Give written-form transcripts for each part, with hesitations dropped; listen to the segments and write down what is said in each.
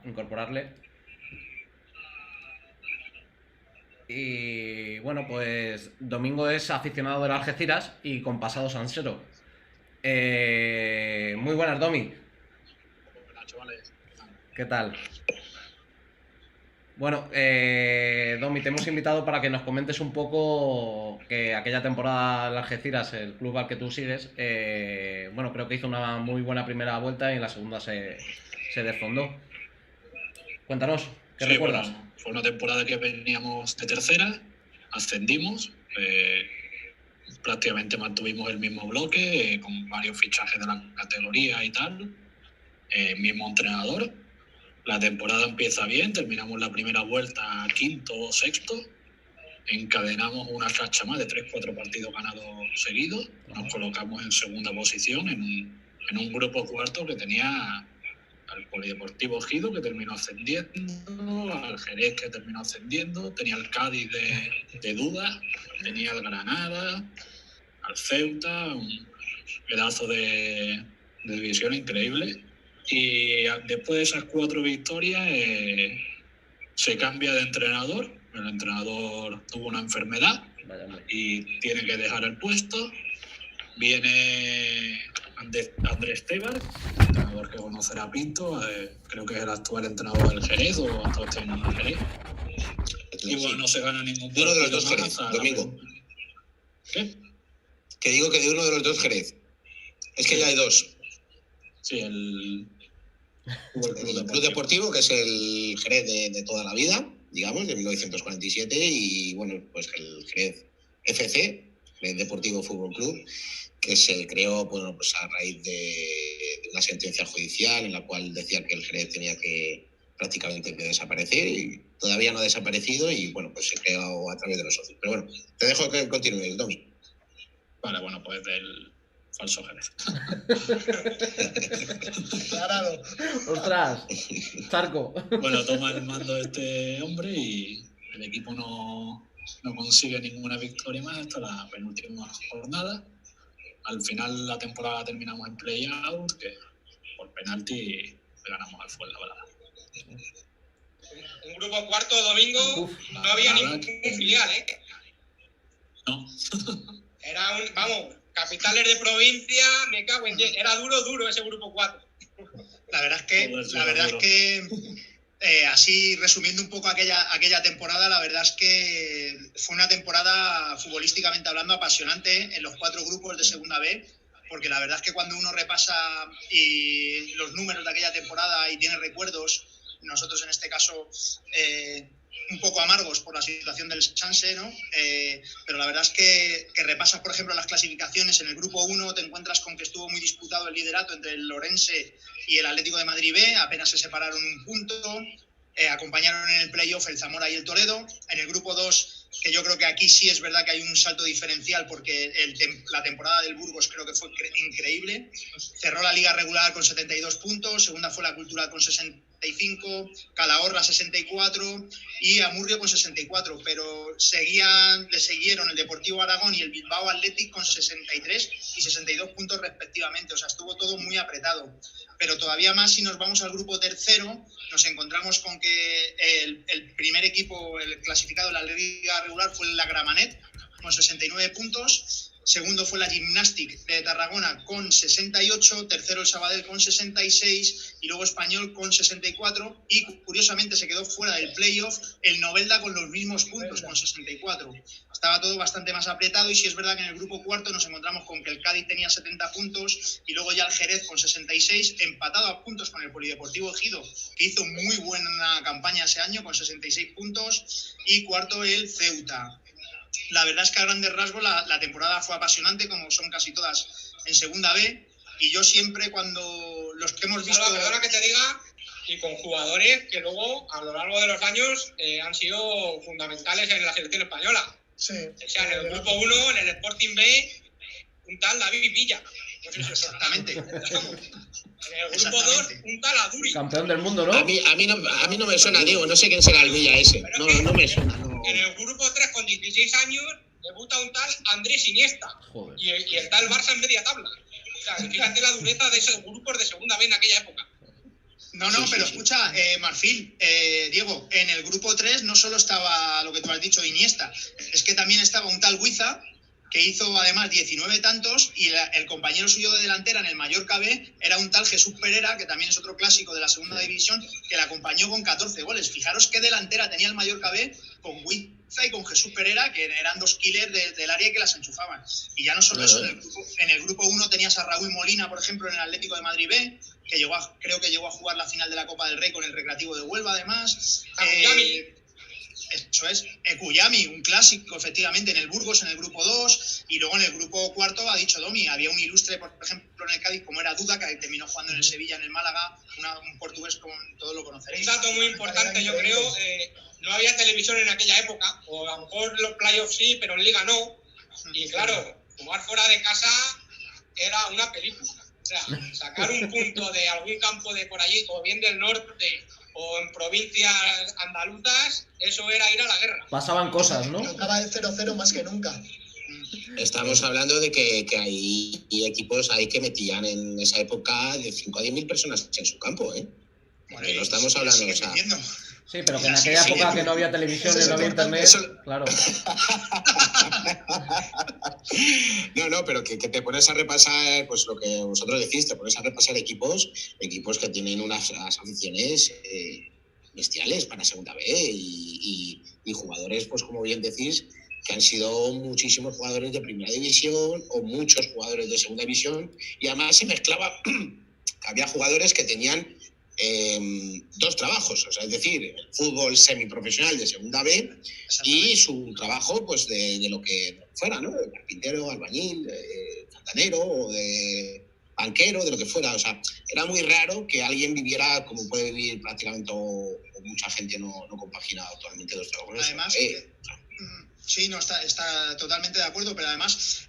incorporarle. Y bueno, pues Domingo es aficionado del Algeciras y con pasado sansero. Muy buenas, Domi. Hola, chavales. ¿Qué tal? Bueno, Domi, te hemos invitado para que nos comentes un poco que aquella temporada del Algeciras, el club al que tú sigues, bueno, creo que hizo una muy buena primera vuelta y en la segunda se desfondó. Cuéntanos, ¿qué Sí, recuerdas? bueno, fue una temporada que veníamos de tercera, ascendimos, prácticamente mantuvimos el mismo bloque, con varios fichajes de la categoría y tal, mismo entrenador. La temporada empieza bien, terminamos la primera vuelta quinto o sexto, encadenamos una racha más de 3-4 partidos ganados seguidos, nos colocamos en segunda posición en un grupo cuarto que tenía al Polideportivo Ejido, que terminó ascendiendo, al Jerez, que terminó ascendiendo, tenía al Cádiz de duda, tenía al Granada, al Ceuta, un pedazo de división increíble. Y después de esas 4 victorias se cambia de entrenador. El entrenador tuvo una enfermedad y tiene que dejar el puesto. Viene Andrés Tebar, entrenador que conocerá Pinto, creo que es el actual entrenador del Jerez o hasta este año del Jerez. Y bueno, no se gana ningún partido. De uno de los dos Jerez, Domingo. ¿Qué? Que digo que de uno de los dos Jerez. Es que ya hay dos. Sí, el Club Deportivo, que es el Jerez de toda la vida, digamos, de 1947, y bueno, pues el Jerez FC, Jerez Deportivo Fútbol Club, que se creó, bueno, pues a raíz de una sentencia judicial en la cual decía que el Jerez tenía que prácticamente que desaparecer, y todavía no ha desaparecido, y bueno, pues se creó a través de los socios. Pero bueno, te dejo que continúe, Domi. Vale, bueno, pues del falso Jerez. Parado. ¡Ostras! Charco. Bueno, toma el mando este hombre y el equipo no consigue ninguna victoria más hasta la penúltima jornada. Al final la temporada terminamos en play-out, que por penalti le ganamos al Fuenlabrada. Un grupo cuarto, Domingo. No había ningún filial, ¿eh? No. Era vamos, capitales de provincia, me cago en... Era duro ese grupo 4. La verdad es que así resumiendo un poco aquella temporada, la verdad es que fue una temporada futbolísticamente hablando apasionante en los 4 grupos de Segunda B, porque la verdad es que cuando uno repasa y los números de aquella temporada y tiene recuerdos, nosotros en este caso un poco amargos por la situación del Sanse, ¿no? Pero la verdad es que repasas, por ejemplo, las clasificaciones en el grupo 1, te encuentras con que estuvo muy disputado el liderato entre el Orense y el Atlético de Madrid B, apenas se separaron un punto, acompañaron en el playoff el Zamora y el Toledo. En el grupo 2, que yo creo que aquí sí es verdad que hay un salto diferencial, porque la temporada del Burgos creo que fue increíble. Cerró la liga regular con 72 puntos, segunda fue la Cultural con 65, Calahorra 64 y Amurrio con 64, pero le siguieron el Deportivo Aragón y el Bilbao Athletic con 63 y 62 puntos respectivamente. O sea, estuvo todo muy apretado. Pero todavía más, si nos vamos al grupo tercero, nos encontramos con que el primer equipo, el clasificado en la liga regular, fue la Gramenet con 69 puntos. Segundo fue la Gymnastic de Tarragona con 68, tercero el Sabadell con 66 y luego Español con 64, y curiosamente se quedó fuera del playoff el Novelda con los mismos puntos, con 64. Estaba todo bastante más apretado, y sí es verdad que en el grupo cuarto nos encontramos con que el Cádiz tenía 70 puntos y luego ya el Jerez con 66, empatado a puntos con el Polideportivo Ejido, que hizo muy buena campaña ese año con 66 puntos, y cuarto el Ceuta. La verdad es que a grandes rasgos la temporada fue apasionante, como son casi todas en Segunda B, y yo siempre cuando los que hemos visto... Perdona que te diga, y con jugadores que luego a lo largo de los años han sido fundamentales en la selección española. Sí. O sea, en el grupo 1, en el Sporting B, un tal David Villa. No sé si exactamente. En el grupo 2, un tal Aduri. Campeón del mundo, ¿no? A mí no me suena, Diego, no sé quién será el Villa ese. No me suena. No. En el grupo 3, con 16 años, debuta un tal Andrés Iniesta. Joder. Y está el Barça en media tabla. O sea, fíjate la dureza de esos grupos de Segunda B en aquella época. No, pero escucha, Marfil, Diego, en el grupo 3 no solo estaba lo que tú has dicho, Iniesta, es que también estaba un tal Huiza, que hizo además 19 tantos, y el compañero suyo de delantera en el Mallorca B era un tal Jesús Pereira, que también es otro clásico de la segunda división, que le acompañó con 14 goles. Fijaros qué delantera tenía el Mallorca B con Huiza y con Jesús Pereira, que eran dos killers del área que las enchufaban. Y ya no solo eso, en el grupo 1 tenías a Raúl Molina, por ejemplo, en el Atlético de Madrid B, que creo que llegó a jugar la final de la Copa del Rey con el Recreativo de Huelva, además. Eso es, Cuyami, un clásico, efectivamente, en el Burgos, en el grupo 2, y luego en el grupo 4, ha dicho Domi, había un ilustre, por ejemplo, en el Cádiz, como era Duda, que terminó jugando en el Sevilla, en el Málaga, un portugués, como todos lo conoceréis. Un dato muy importante, yo creo, no había televisión en aquella época, o a lo mejor los playoffs sí, pero en Liga no, y claro, jugar fuera de casa era una película. O sea, sacar un punto de algún campo de por allí, o bien del norte, o en provincias andaluzas, eso era ir a la guerra. Pasaban cosas, ¿no? Acaba el 0-0 más que nunca. Estamos hablando de que hay equipos ahí que metían en esa época de 5 a 10.000 personas en su campo, ¿eh? Bueno, no estamos hablando, o sea... Sí, pero que en aquella época que no había televisión y no había internet, claro. No, pero que te pones a repasar, pues lo que vosotros decís, te pones a repasar equipos que tienen unas aficiones bestiales para segunda B y jugadores, pues como bien decís, que han sido muchísimos jugadores de primera división o muchos jugadores de segunda división, y además se mezclaba, había jugadores que tenían dos trabajos, o sea, es decir, el fútbol semiprofesional de segunda B y su trabajo, pues de lo que fuera, ¿no? De carpintero, albañil, fontanero o de banquero, de lo que fuera. O sea, era muy raro que alguien viviera como puede vivir prácticamente o mucha gente no compagina actualmente dos trabajos. Además, sí, no, está totalmente de acuerdo, pero además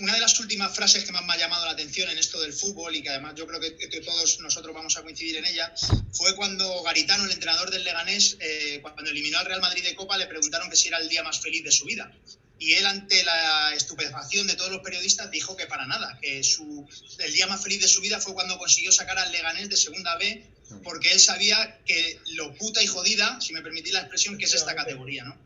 una de las últimas frases que más me ha llamado la atención en esto del fútbol, y que además yo creo que todos nosotros vamos a coincidir en ella, fue cuando Garitano, el entrenador del Leganés, cuando eliminó al Real Madrid de Copa, le preguntaron que si era el día más feliz de su vida. Y él, ante la estupefacción de todos los periodistas, dijo que para nada, que el día más feliz de su vida fue cuando consiguió sacar al Leganés de segunda B, porque él sabía que lo puta y jodida, si me permitís la expresión, que es esta categoría, ¿no?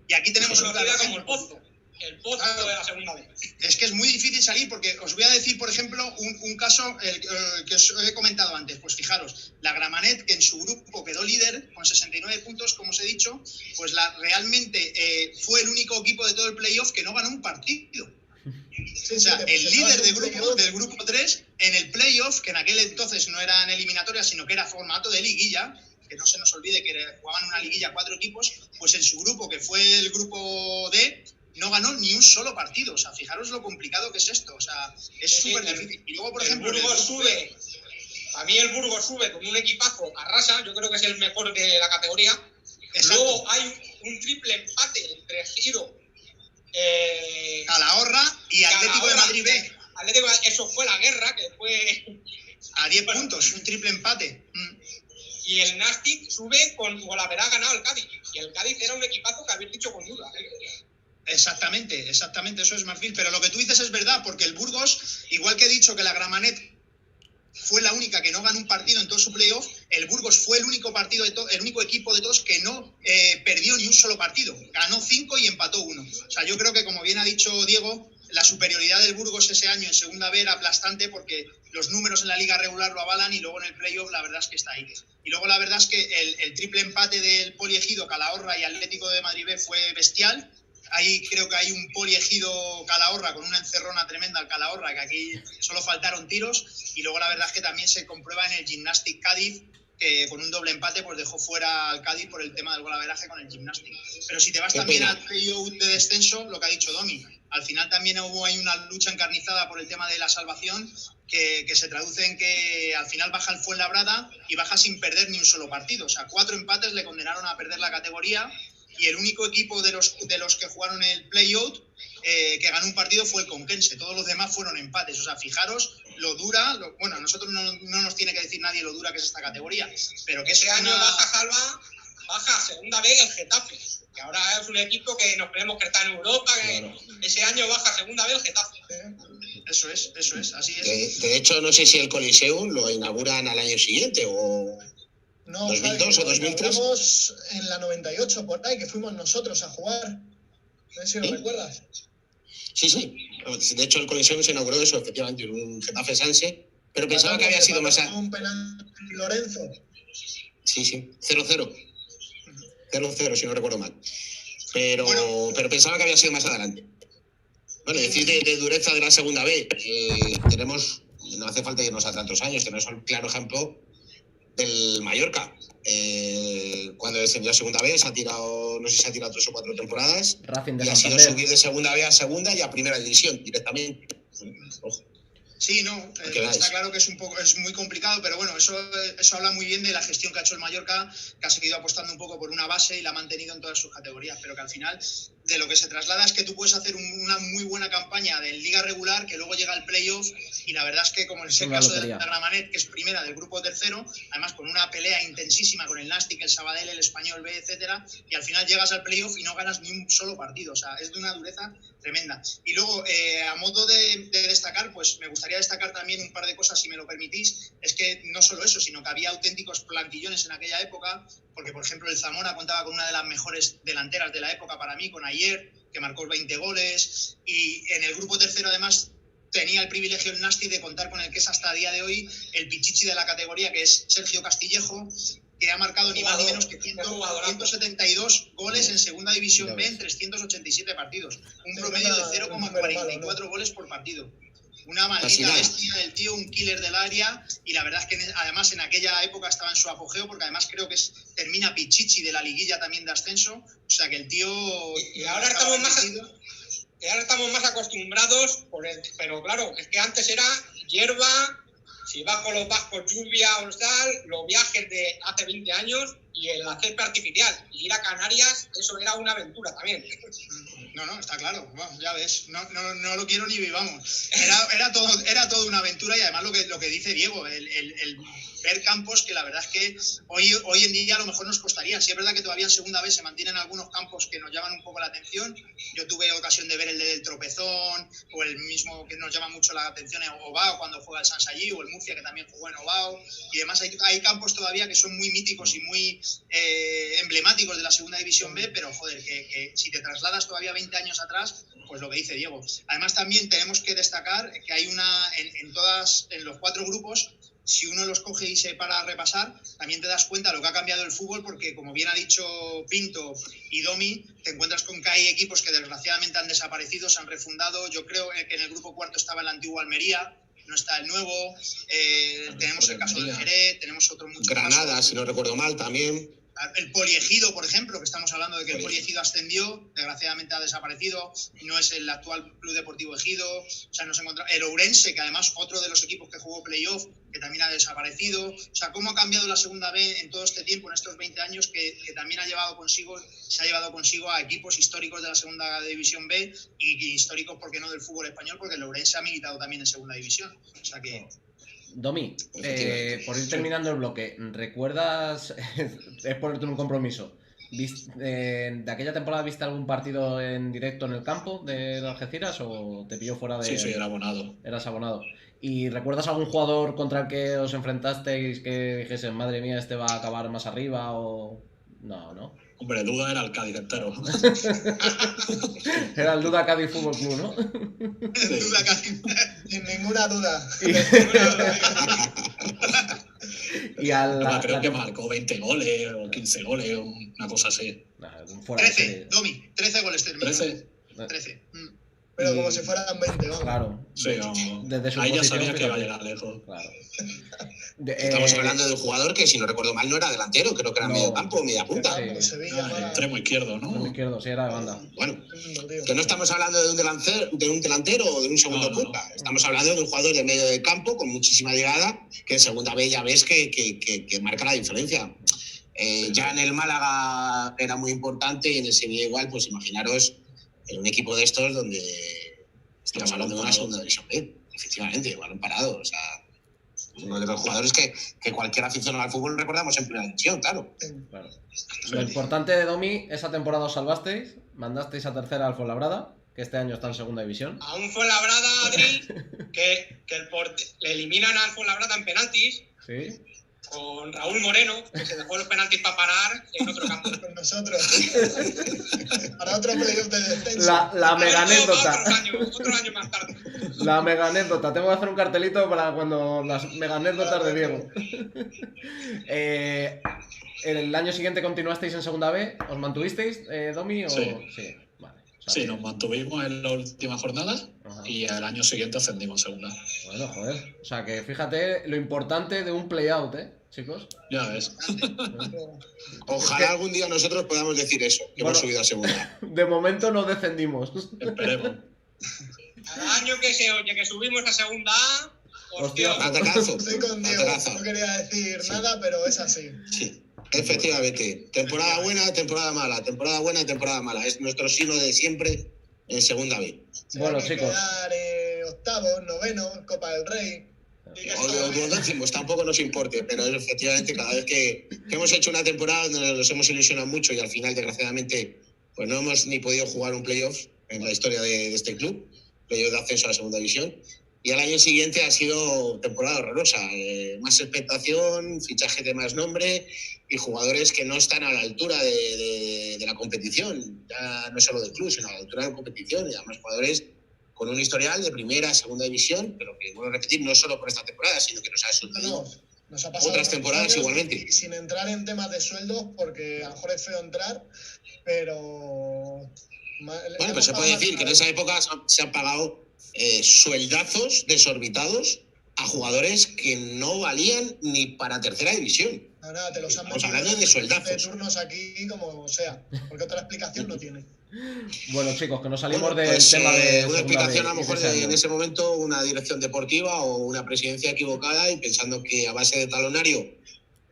Y aquí tenemos otra vez como el pozo de la segunda vez. Es que es muy difícil salir, porque os voy a decir, por ejemplo, un caso que os he comentado antes. Pues fijaros, la Gramenet, que en su grupo quedó líder con 69 puntos, como os he dicho, pues realmente fue el único equipo de todo el playoff que no ganó un partido. O sea, el líder del grupo 3 en el playoff, que en aquel entonces no eran eliminatorias, sino que era formato de liguilla, que no se nos olvide que jugaban una liguilla 4 equipos, pues en su grupo, que fue el grupo D, no ganó ni un solo partido. O sea, fijaros lo complicado que es esto. O sea, es súper difícil. Y luego, por ejemplo, a mí el Burgos sube con un equipazo, arrasa, yo creo que es el mejor de la categoría. Exacto. Luego hay un triple empate entre Giro, Calahorra y Atlético de Madrid B. Eso fue la guerra, que fue a 10 puntos, un triple empate. Y el Nastic sube con haberá ganado el Cádiz. Y el Cádiz era un equipazo que habéis dicho con duda. Exactamente, eso es Marfil. Pero lo que tú dices es verdad, porque el Burgos, igual que he dicho que la Gramenet fue la única que no ganó un partido en todo su playoff, el Burgos fue el único equipo de todos que no perdió ni un solo partido. Ganó 5 y empató 1. O sea, yo creo que, como bien ha dicho Diego, la superioridad del Burgos ese año en segunda B era aplastante, porque los números en la liga regular lo avalan, y luego en el playoff la verdad es que está ahí. Y luego la verdad es que el triple empate del Poliegido, Calahorra y Atlético de Madrid B fue bestial. Ahí creo que hay un Poliegido Calahorra con una encerrona tremenda al Calahorra, que aquí solo faltaron tiros. Y luego la verdad es que también se comprueba en el Gimnàstic Cádiz, que con un doble empate pues dejó fuera al Cádiz por el tema del golaveraje con el Gimnàstic. Pero si te vas también al playoff de descenso, lo que ha dicho Domi, al final también hubo ahí una lucha encarnizada por el tema de la salvación, que se traduce en que al final baja el Fuenlabrada y baja sin perder ni un solo partido. O sea, 4 empates le condenaron a perder la categoría, y el único equipo de los que jugaron el play-out que ganó un partido fue el Conquense. Todos los demás fueron empates. O sea, fijaros lo dura, bueno, a nosotros no nos tiene que decir nadie lo dura que es esta categoría, pero que ese año baja Salva baja a segunda B el Getafe, que ahora es un equipo que nos creemos que está en Europa, que Claro. ese año baja a segunda B el Getafe. Eso es, así es. De hecho, no sé si el Coliseum lo inauguran al año siguiente o... No, 2002 Javi, o 2003. Estamos en la 98 por ahí, que fuimos nosotros a jugar. No sé si lo ¿Sí? recuerdas. Sí. De hecho, el Coliseum se inauguró eso, efectivamente, en un Getafe Sanse, pero pensaba que había sido más... Un penal Lorenzo. Sí, 0-0. 0-0, si no recuerdo mal. Pero pensaba que había sido más adelante. Bueno, decir de dureza de la segunda B, tenemos, no hace falta irnos a tantos años, tenemos un claro ejemplo del Mallorca. Cuando descendió a segunda B, se ha tirado 3 o 4 temporadas Racing de y ha sido Santander. subir de segunda B a segunda y a primera división directamente. Ojo. Sí, no, está claro que es muy complicado, pero bueno, eso habla muy bien de la gestión que ha hecho el Mallorca, que ha seguido apostando un poco por una base y la ha mantenido en todas sus categorías, pero que al final de lo que se traslada es que tú puedes hacer una muy buena campaña de liga regular, que luego llega al playoff, y la verdad es que como en ese caso de la Gramenet, que es primera del grupo tercero, además con una pelea intensísima con el Nàstic, el Sabadell, el Español B, etcétera, y al final llegas al playoff y no ganas ni un solo partido, o sea, es de una dureza tremenda. Y luego, a modo de destacar, pues me gustaría destacar también un par de cosas, si me lo permitís. Es que no solo eso, sino que había auténticos plantillones en aquella época, porque por ejemplo el Zamora contaba con una de las mejores delanteras de la época para mí, con Ayer, que marcó 20 goles, y en el grupo tercero además tenía el privilegio el Nàstic de contar con el que es hasta día de hoy el pichichi de la categoría, que es Sergio Castillejo, que ha marcado ni más ni menos que 172 goles en segunda división B en 387 partidos, un promedio de 0,44 goles por partido. Una maldita bestia del tío, un killer del área, y la verdad es que además en aquella época estaba en su apogeo, porque además creo que termina pichichi de la liguilla también de ascenso, o sea que el tío... Y ahora estamos más acostumbrados, pero claro, es que antes era hierba, si vas con los vascos, lluvia o tal, los viajes de hace 20 años y el césped artificial. Y ir a Canarias, eso era una aventura también. No, está claro. Bueno, ya ves, no lo quiero ni vivamos. Era todo una aventura, y además lo que dice Diego, el ver campos que la verdad es que hoy en día a lo mejor nos costaría. Sí es verdad que todavía en segunda vez se mantienen algunos campos que nos llaman un poco la atención. Yo tuve ocasión de ver el del Tropezón, o el mismo que nos llama mucho la atención, el Ovao, cuando juega el Sansallí, o el Murcia, que también jugó en Ovao, y además hay campos todavía que son muy míticos y muy emblemáticos de la segunda división B, pero joder, que si te trasladas todavía 20 años atrás, pues lo que dice Diego. Además también tenemos que destacar que hay en los 4 grupos, si uno los coge y se para a repasar, también te das cuenta de lo que ha cambiado el fútbol, porque como bien ha dicho Pinto y Domi, te encuentras con que hay equipos que desgraciadamente han desaparecido, se han refundado. Yo creo que en el grupo cuarto estaba el antiguo Almería, no está el nuevo, tenemos el caso del Jerez, tenemos otro mucho Granada, caso, si no recuerdo mal, también. El Poliegido, por ejemplo, que estamos hablando de que el Poliegido ascendió, desgraciadamente ha desaparecido, no es el actual Club Deportivo Ejido. O sea, nos encontramos el Ourense, que además otro de los equipos que jugó playoff, que también ha desaparecido. O sea, cómo ha cambiado la segunda B en todo este tiempo, en estos 20 años, que también se ha llevado consigo a equipos históricos de la segunda división B y históricos, ¿por qué no?, del fútbol español, porque el Ourense ha militado también en segunda división. O sea que... Domi, por ir terminando el bloque, ¿recuerdas, es ponerte en un compromiso, de aquella temporada viste algún partido en directo en el campo de Algeciras o te pilló fuera de...? Sí, era abonado. Eras abonado. ¿Y recuerdas algún jugador contra el que os enfrentasteis que dijese, madre mía, este va a acabar más arriba o...? No. Hombre, duda era el Cádiz entero. Era el Duda Cádiz Fútbol Club, ¿no? Duda Cádiz. Sin ninguna duda. Creo que marcó 20 goles o 15 goles, una cosa así. Fuera 13, Domi, 13 goles terminó. 13. Pero como si fueran 20, vamos. Claro. Sí, desde su ahí ya posición, sabía que iba a fíjate. llegar lejos. Claro. Estamos hablando de un jugador que, si no recuerdo mal, no era delantero, creo que era medio campo, media punta. Sí. Extremo izquierdo, ¿no? Extremo izquierdo, sí, era de banda. Bueno, que no estamos hablando de un delantero o de un segundo punta. No. Estamos hablando de un jugador de medio de campo con muchísima llegada, que en segunda B ya ves que marca la diferencia. Ya en el Málaga era muy importante y en el Sevilla igual, pues imaginaros en un equipo de estos donde estamos hablando de una segunda división B, efectivamente, balón parado, o sea... Uno de los jugadores que cualquier aficionado al fútbol recordamos en primera división, claro. Claro. Lo importante de Domi, esa temporada os salvasteis, mandasteis a tercera al Fuenlabrada, que este año está en segunda división. A un Fuenlabrada, Adri, que le eliminan al Fuenlabrada en penaltis. Sí. Con Raúl Moreno, que se dejó los penaltis para parar en otro campo. Con nosotros. Para otro playoff de descenso. La mega anécdota. Otro año más tarde. La mega anécdota. Tengo que hacer un cartelito para cuando las mega anécdotas de Diego. ¿El año siguiente continuasteis en segunda B? ¿Os mantuvisteis, Domi? O... Sí. Sí, vale. Sí, nos mantuvimos en la última jornada. Ajá. Y al año siguiente ascendimos a segunda. Bueno, joder. O sea que fíjate lo importante de un play-out, chicos. Ya ves. Ojalá algún día nosotros podamos decir eso, que hemos subido a segunda. De momento no descendimos. Esperemos. Cada año que se oye que subimos a segunda A, Hostia. Atacazo. Estoy con Diego. Atacazo. No quería decir nada, pero es así. Sí, efectivamente. Temporada buena, temporada mala. Temporada buena, temporada mala. Es nuestro signo de siempre en segunda B. Bueno, Hay que chicos. quedar octavos, novenos, Copa del Rey. O décimos, tampoco nos importe, pero efectivamente cada vez que hemos hecho una temporada donde nos hemos ilusionado mucho y al final, desgraciadamente, pues no hemos ni podido jugar un playoff en la historia de este club, playoff de ascenso a la segunda división, y al año siguiente ha sido temporada horrorosa, más expectación, fichaje de más nombre y jugadores que no están a la altura de la competición, ya no solo del club, sino a la altura de la competición, y además jugadores con un historial de primera, segunda división, pero que, bueno, repetir, no solo por esta temporada, sino que nos ha sucedido Nos ha pasado otras temporadas años igualmente. Sin entrar en temas de sueldos, porque a lo mejor es feo entrar, pero... Bueno, pues se puede decir que en esa época se han pagado sueldazos desorbitados a jugadores que no valían ni para tercera división. Nada, te los han Estamos metido hablando de sueldazos. de turnos aquí como sea, porque otra explicación no tiene. Bueno, chicos, que no salimos Bueno, del pues, tema de una segunda explicación B a lo y mejor de ese en año. ese momento una dirección deportiva o una presidencia equivocada y pensando que a base de talonario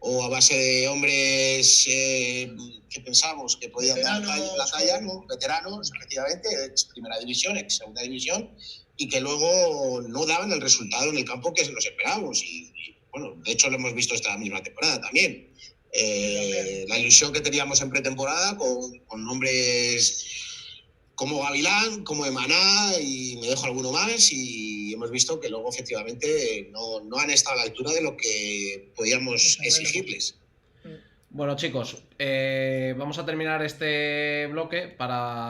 o a base de hombres que pensamos que podían dar la talla, ¿no? Veteranos, efectivamente, ex primera división, ex segunda división, y que luego no daban el resultado en el campo que nos esperábamos. Y bueno, de hecho lo hemos visto esta misma temporada también. La ilusión que teníamos en pretemporada con nombres como Gavilán, como Emaná, y me dejo alguno más, y hemos visto que luego efectivamente no han estado a la altura de lo que podíamos exigirles. Bueno, chicos, vamos a terminar este bloque para